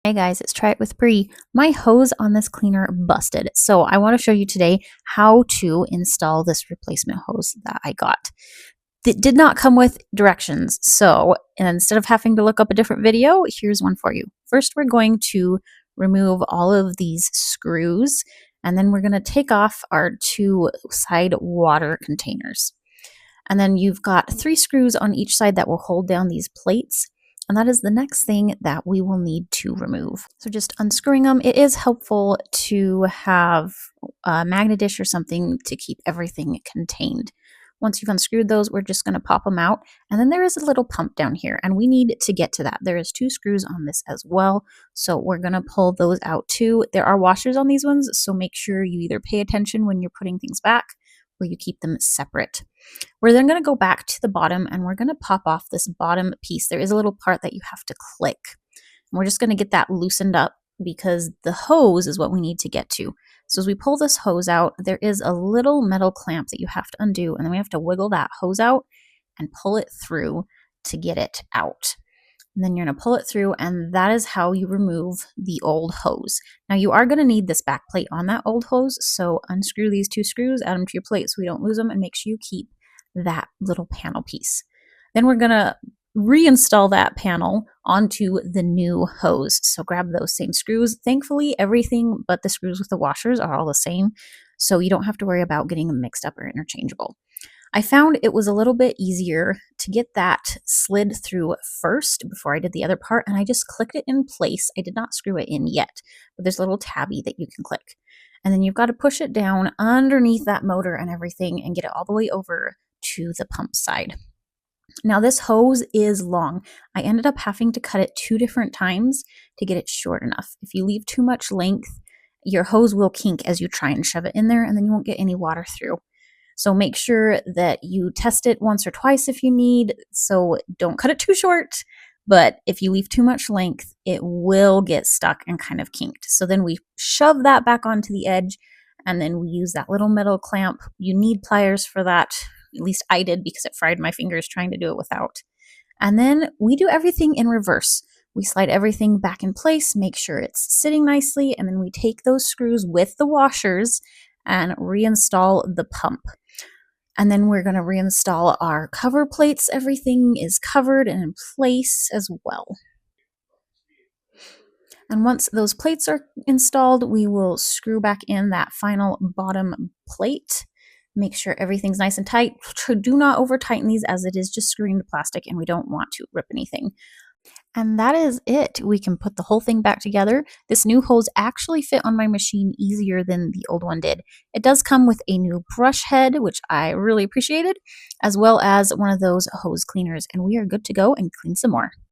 Hey guys, it's Try It with Bree. My hose on this cleaner busted, so I want to show you today how to install this replacement hose that I got. It did not come with directions, so instead of having to look up a different video, here's one for you. First, we're going to remove all of these screws, and then we're going to take off our two side water containers. And then you've got 3 screws on each side that will hold down these plates. And that is the next thing that we will need to remove. So just unscrewing them, it is helpful to have a magnet dish or something to keep everything contained. Once you've unscrewed those, we're just going to pop them out. And then there is a little pump down here, and we need to get to that. There is 2 screws on this as well, so we're going to pull those out too. There are washers on these ones, so make sure you either pay attention when you're putting things back or you keep them separate. We're then going to go back to the bottom and we're going to pop off this bottom piece. There is a little part that you have to click. And we're just going to get that loosened up because the hose is what we need to get to. So as we pull this hose out, there is a little metal clamp that you have to undo, and then we have to wiggle that hose out and pull it through to get it out. And then you're going to pull it through, and that is how you remove the old hose. Now you are going to need this back plate on that old hose, so unscrew these 2 screws, add them to your plate so we don't lose them, and make sure you keep that little panel piece. Then we're going to reinstall that panel onto the new hose. So grab those same screws. Thankfully, everything but the screws with the washers are all the same, so you don't have to worry about getting them mixed up or interchangeable. I found it was a little bit easier to get that slid through first before I did the other part, and I just clicked it in place. I did not screw it in yet, but there's a little tabby that you can click. And then you've got to push it down underneath that motor and everything and get it all the way over to the pump side. Now this hose is long. I ended up having to cut it 2 different times to get it short enough. If you leave too much length, your hose will kink as you try and shove it in there, and then you won't get any water through. So make sure that you test it once or twice if you need. So don't cut it too short, but if you leave too much length, it will get stuck and kind of kinked. So then we shove that back onto the edge, and then we use that little metal clamp. You need pliers for that. At least I did, because it fried my fingers trying to do it without. And then we do everything in reverse. We slide everything back in place, make sure it's sitting nicely, and then we take those screws with the washers and reinstall the pump. And then we're going to reinstall our cover plates. Everything is covered and in place as well. And once those plates are installed, we will screw back in that final bottom plate. Make sure everything's nice and tight. Do not over tighten these, as it is just screwing the plastic and we don't want to rip anything. And that is it. We can put the whole thing back together. This new hose actually fit on my machine easier than the old one did. It does come with a new brush head, which I really appreciated, as well as one of those hose cleaners. And we are good to go and clean some more.